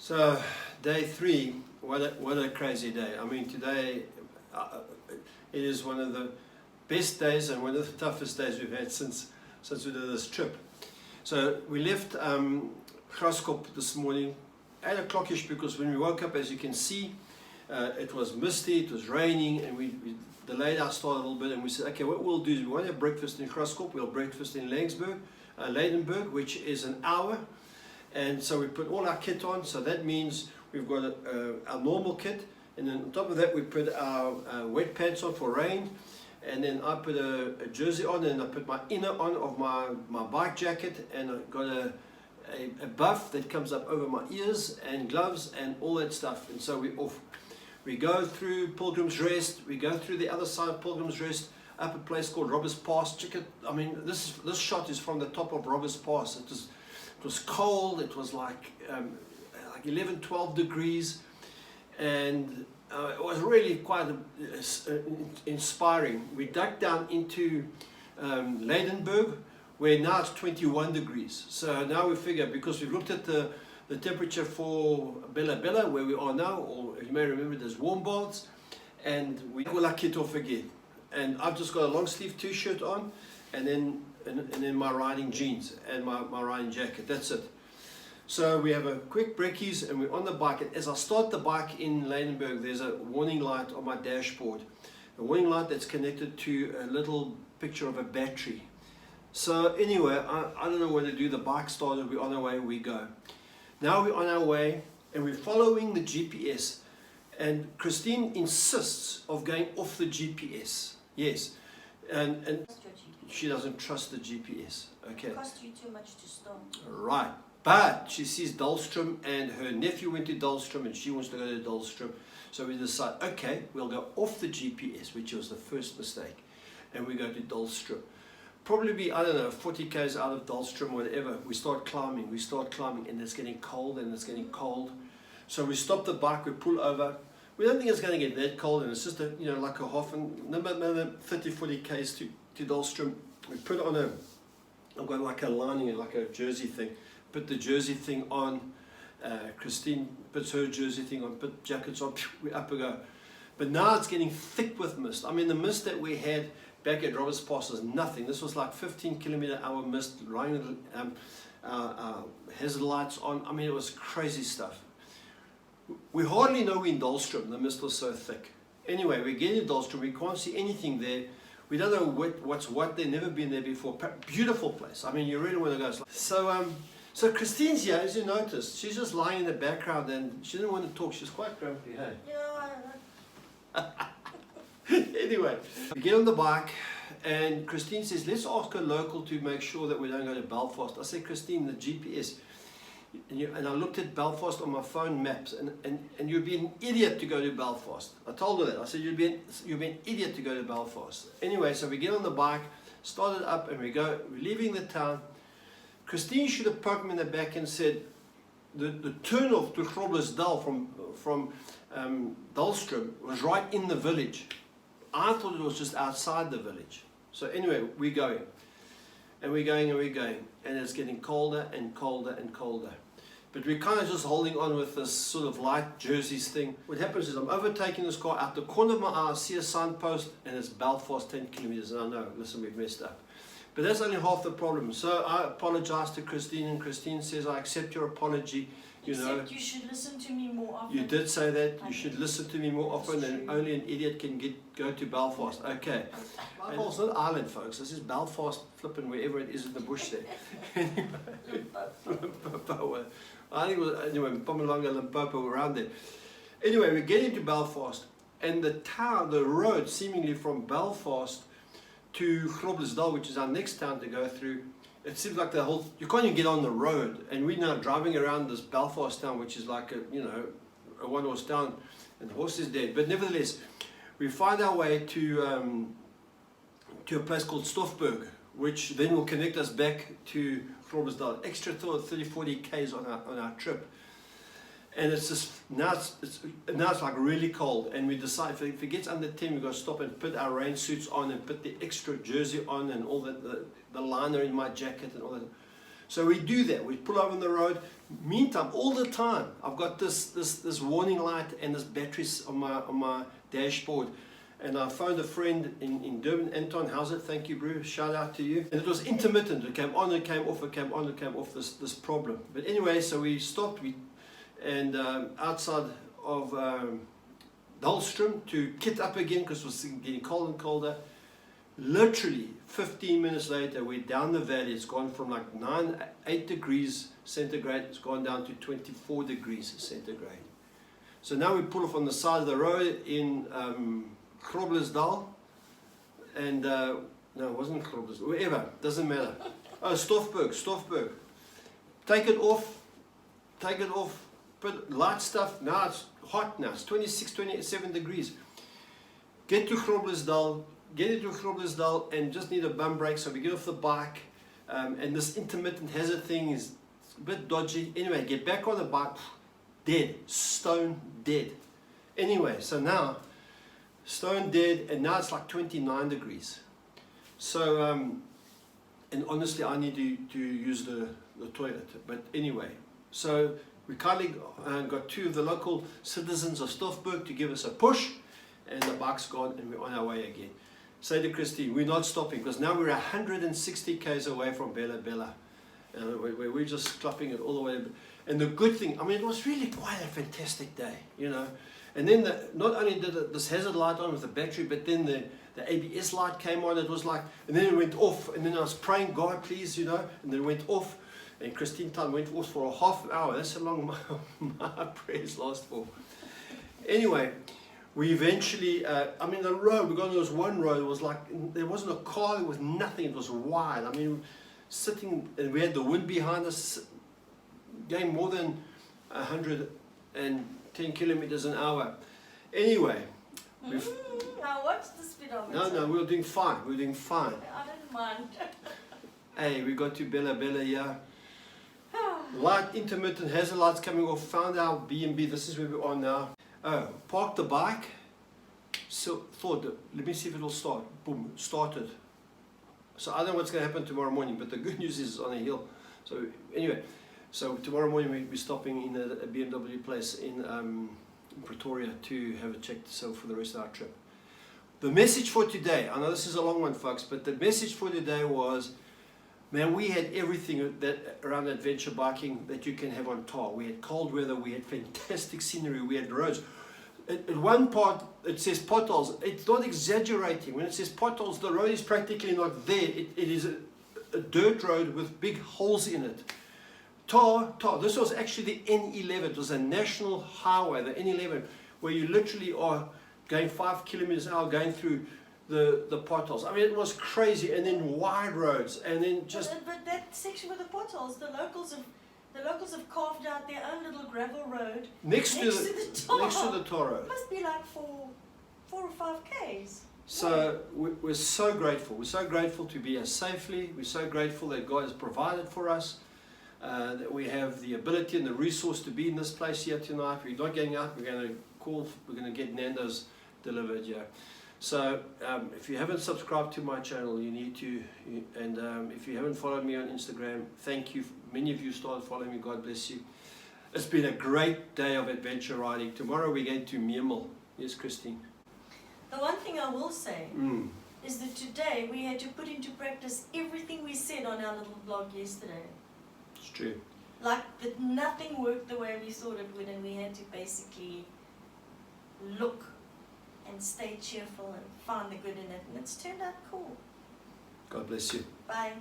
So day 3, what a crazy day. I mean, today it is one of the best days and one of the toughest days we've had since we did this trip. So we left Graskop this morning 8 o'clock-ish, because when we woke up, as you can see, it was misty, it was raining, and we delayed our start a little bit, and we said, okay, what we'll do is we want to have breakfast in Graskop, we'll have breakfast in Leidenburg, which is an hour. And so we put all our kit on, so that means we've got our normal kit, and then on top of that we put our wet pants on for rain, and then I put a jersey on, and I put my inner on of my bike jacket, and I've got a buff that comes up over my ears, and gloves and all that stuff. And so we're off. We go through Pilgrim's Rest, we go through the other side of Pilgrim's Rest, up a place called Robbers Pass. Check it, I mean, this shot is from the top of Robbers Pass. It was cold, it was like 11, 12 degrees, and it was really quite inspiring. We dug down into Leidenburg, where now it's 21 degrees. So now we figure, because we've looked at the temperature for Bella, where we are now, or you may remember there's warm baths, and we pull our kit off again. And I've just got a long sleeve t-shirt on, and then my riding jeans and my riding jacket. That's it. So we have a quick brekkies, and we're on the bike. And as I start the bike in Leidenburg, there's a warning light on my dashboard. A warning light that's connected to a little picture of a battery. So anyway, I don't know what to do. The bike started, we're on our way, we go. Now we're on our way, and we're following the GPS. And Christine insists of going off the GPS. Yes. And she doesn't trust the GPS. Okay. It costs you too much to stop. Right. But she sees Dahlstrom, and her nephew went to Dahlstrom, and she wants to go to Dahlstrom. So we decide, okay, we'll go off the GPS, which was the first mistake, and we go to Dahlstrom. Probably be, I don't know, 40 k's out of Dahlstrom, whatever. We start climbing, and it's getting cold, and it's getting cold. So we stop the bike, we pull over. We don't think it's going to get that cold, and it's just like a half, another 30, 40 k's to Dahlstrom. We put on I've got like a lining, like a jersey thing. Put the jersey thing on. Christine puts her jersey thing on, put jackets on, we up we go. But now it's getting thick with mist. I mean, the mist that we had back at Robbers Pass was nothing. This was like 15 km/h mist, running hazard lights on. I mean, it was crazy stuff. We hardly know we're in Dahlstrom, the mist was so thick. Anyway, we get in Dahlstrom, we can't see anything there. We don't know what's what, they've never been there before. Beautiful place, I mean, you really want to go. So Christine's here, as you noticed, she's just lying in the background, and she didn't want to talk, she's quite grumpy, hey? Yeah. Anyway, we get on the bike, and Christine says, let's ask a local to make sure that we don't go to Belfast. I said, Christine, the GPS. And I looked at Belfast on my phone maps, and you'd be an idiot to go to Belfast. I told her that. I said, you'd be an idiot to go to Belfast. Anyway, so we get on the bike, started up, and we're leaving the town. Christine should have poked me in the back and said, the turn off to Groblersdal from Dahlstrom was right in the village. I thought it was just outside the village. So anyway, we're going. And we're going, and it's getting colder and colder and colder. But we're kind of just holding on with this sort of light jerseys thing. What happens is I'm overtaking this car, out the corner of my eye, I see a signpost, and it's Belfast 10 kilometers, and I know, listen, we've messed up. But that's only half the problem. So I apologize to Christine, and Christine says, I accept your apology. Except you should listen to me more often. You did say that. You should listen to me more often, and only an idiot can go to Belfast. Okay. Belfast's not Ireland, folks. This is Belfast, flipping wherever it is in the bush there. Limpopo. I think it was, anyway, Mpumalanga, Limpopo, around there. Anyway, we get into Belfast, and the road seemingly from Belfast to Groblersdal, which is our next town to go through, it seems like you can't even get on the road. And we're now driving around this Belfast town, which is like a one-horse town, and the horse is dead. But nevertheless, we find our way to a place called Stoffberg, which then will connect us back to Groblersdal. Extra 30, 40 k's on our trip. And it's just, now it's like really cold, and we decide if it gets under 10, we've got to stop and put our rain suits on and put the extra jersey on and all the liner in my jacket and all that. So we do that. We pull over on the road, Meantime, all the time, I've got this warning light and this batteries on my dashboard. And I phoned a friend in Durban, Anton, how's it? Thank you, bro. Shout out to you. And it was intermittent. It came on, it came off, it came on, it came off, this problem. But anyway, so we stopped and outside of Dahlstrom to kit up again because it was getting colder and colder. Literally 15 minutes later, we're down the valley. It's gone from like 8 degrees centigrade. It's gone down to 24 degrees centigrade. So now we pull off on the side of the road in Groblersdal, and no, it wasn't Groblersdal, wherever, doesn't matter. Oh, Stoffberg. Take it off, put light stuff. Now it's hot now, it's 26, 27 degrees. Get to Groblersdal, get into Groblersdal and just need a bum brake, so we get off the bike, and this intermittent hazard thing is a bit dodgy. Anyway, get back on the bike, dead, stone dead. Anyway, so now, stone dead, and now it's like 29 degrees. So, and honestly, I need to use the toilet. But anyway, so we kindly got 2 of the local citizens of Stoffberg to give us a push, and the bike's gone, and we're on our way again. Say to Christine, we're not stopping, because now we're 160 k's away from Bella Bella. And we're just clapping it all the way. And the good thing, I mean, it was really quite a fantastic day, you know. And then not only did this hazard light on with the battery, but then the ABS light came on. It was like, and then it went off. And then I was praying, God, please, you know. And then it went off. And Christine time went off for a half an hour. That's how long my prayers last for. Anyway, we eventually, I mean, the road, we got on this one road. It was like, there wasn't a car. There was nothing. It was wide. I mean, sitting, and we had the wind behind us, going more than 110 kilometers an hour. Anyway, now what's the speedometer? no, we were doing fine. We were doing fine. I don't mind. Hey, we got to Bella Bella, yeah. Light intermittent hazard lights coming off. Found our B&B. This is where we are now. Oh, parked the bike. So thought, let me see if it'll start. Boom, started. So I don't know what's going to happen tomorrow morning, but the good news is it's on a hill. So anyway, so tomorrow morning we're stopping in a BMW place in Pretoria to have a check for the rest of our trip. The message for today, I know this is a long one, folks, but the message for today was, man, we had everything that around adventure biking that you can have on tar. We had cold weather, we had fantastic scenery, we had roads. At one part it says potholes. It's not exaggerating. When it says potholes, the road is practically not there. It is a dirt road with big holes in it. Tar. This was actually the N11. It was a national highway, the N11, where you literally are going 5 kilometers an hour going through the potholes. I mean, it was crazy. And then wide roads, and then just. But that section with the potholes, the locals have carved out their own little gravel road next to the tar road. It must be like 4 or 5 k's. So we're so grateful. We're so grateful to be here safely. We're so grateful that God has provided for us, that we have the ability and the resource to be in this place here tonight. We're not getting out. We're going to get Nando's delivered here. So if you haven't subscribed to my channel, you need to. And if you haven't followed me on Instagram, thank you. Many of you started following me. God bless you. It's been a great day of adventure riding. Tomorrow we're going to Meermal. Yes, Christine. The one thing I will say is that today we had to put into practice everything we said on our little blog yesterday. It's true. Like that nothing worked the way we thought it would, and we had to basically look and stay cheerful and find the good in it, and it's turned out cool. God bless you. Bye.